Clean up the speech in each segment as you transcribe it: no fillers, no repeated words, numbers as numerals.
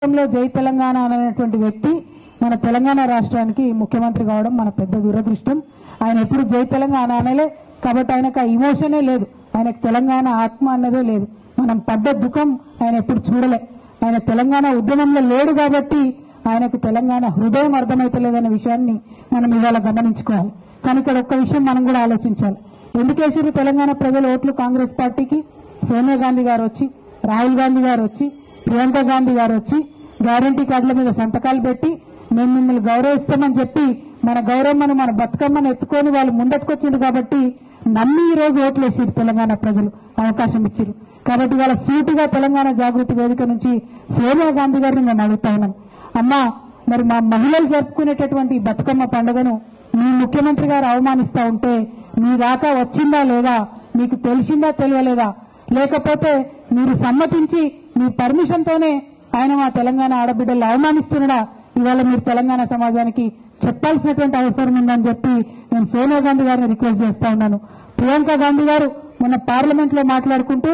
జై తెలంగాణ అనేటువంటి వ్యక్తి మన తెలంగాణ రాష్ట్రానికి ముఖ్యమంత్రి కావడం మన పెద్ద దురదృష్టం. ఆయన ఎప్పుడు జై తెలంగాణ అనలే కాబట్టి ఆయనకు ఆ ఇమోషనే లేదు. ఆయనకు తెలంగాణ ఆత్మ అన్నదే లేదు. మనం పడ్డ దుఃఖం ఆయన ఎప్పుడు చూడలే. ఆయన తెలంగాణ ఉద్యమంలో లేడు కాబట్టి ఆయనకు తెలంగాణ హృదయం అర్థమైతలేదనే విషయాన్ని మనం ఇవాళ గమనించుకోవాలి. కానీ ఇక్కడ ఒక్క విషయం మనం కూడా ఆలోచించాలి. ఎందుకేసారు తెలంగాణ ప్రజల ఓట్లు కాంగ్రెస్ పార్టీకి? సోనియా గాంధీ గారు వచ్చి, రాహుల్ గాంధీ గారు వచ్చి, ప్రియాంక గాంధీ గారు వచ్చి గ్యారంటీ కార్డుల మీద సంతకాలు పెట్టి మేము మిమ్మల్ని గౌరవిస్తామని చెప్పి మన గౌరవమ్మను మన బతుకమ్మను ఎత్తుకొని వాళ్ళు ముందట్టుకొచ్చిండు కాబట్టి నమ్మి ఈ రోజు ఓట్లు వేసిరు తెలంగాణ ప్రజలు, అవకాశం ఇచ్చారు. కాబట్టి వాళ్ళ సూటిగా తెలంగాణ జాగృతి వేదిక నుంచి సోనియా గాంధీ గారిని నేను అడుగుతా ఉన్నాను, అమ్మా మరి మా మహిళలు జరుపుకునేటటువంటి బతుకమ్మ పండుగను మీ ముఖ్యమంత్రి గారు అవమానిస్తా ఉంటే మీ దాకా వచ్చిందా లేదా, మీకు తెలిసిందా తెలియలేదా, లేకపోతే మీరు సమ్మతించి మీ పర్మిషన్ తోనే ఆయన మా తెలంగాణ ఆడబిడ్డలు అవమానిస్తున్నాడా, ఇవాళ మీరు తెలంగాణ సమాజానికి చెప్పాల్సినటువంటి అవసరం ఉందని చెప్పి నేను సోనియా గాంధీ గారిని రిక్వెస్ట్ చేస్తా ఉన్నాను. ప్రియాంక గాంధీ గారు మొన్న పార్లమెంట్ లో మాట్లాడుకుంటూ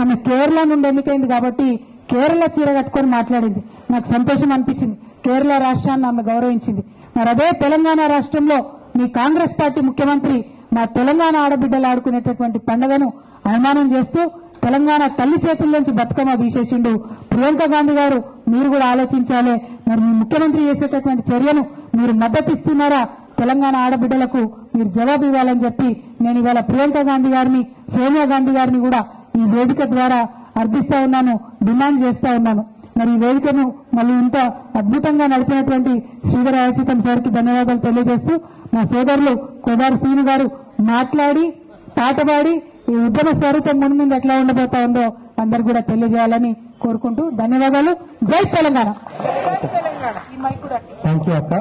ఆమె కేరళ నుండి ఎన్నికైంది కాబట్టి కేరళ చీర కట్టుకొని మాట్లాడింది. నాకు సంతోషం అనిపించింది. కేరళ రాష్ట్రాన్ని ఆమె గౌరవించింది. మరి అదే తెలంగాణ రాష్ట్రంలో మీ కాంగ్రెస్ పార్టీ ముఖ్యమంత్రి మా తెలంగాణ ఆడబిడ్డలు ఆడుకునేటటువంటి పండుగను అవమానం చేస్తూ తెలంగాణ తల్లి చేతుల్లోంచి బతుకమ్మ తీసేసిండు. ప్రియాంక గాంధీ గారు మీరు కూడా ఆలోచించాలి. మరి మీ ముఖ్యమంత్రి చేసేటటువంటి చర్యను మీరు మద్దతు ఇస్తున్నారా? తెలంగాణ ఆడబిడ్డలకు మీరు జవాబు ఇవ్వాలని చెప్పి నేను ఇవాళ ప్రియాంక గాంధీ గారిని, సోనియా గాంధీ గారిని కూడా ఈ వేదిక ద్వారా అర్థిస్తా ఉన్నాను, డిమాండ్ చేస్తా ఉన్నాను. మరి ఈ వేదికను మళ్ళీ ఇంత అద్భుతంగా నడిపినటువంటి శ్రీధర్ అయచితం సార్కి ధన్యవాదాలు తెలియజేస్తూ మా సోదరులు కొదారు సీను గారు మాట్లాడి పాట పాడి ఈ ఉద్యమ స్వరూపం ముందు ఎట్లా ఉండబోతా ఉందో అందరు కూడా తెలియజేయాలని కోరుకుంటూ ధన్యవాదాలు. జై తెలంగాణ. థ్యాంక్ యూ అక్క.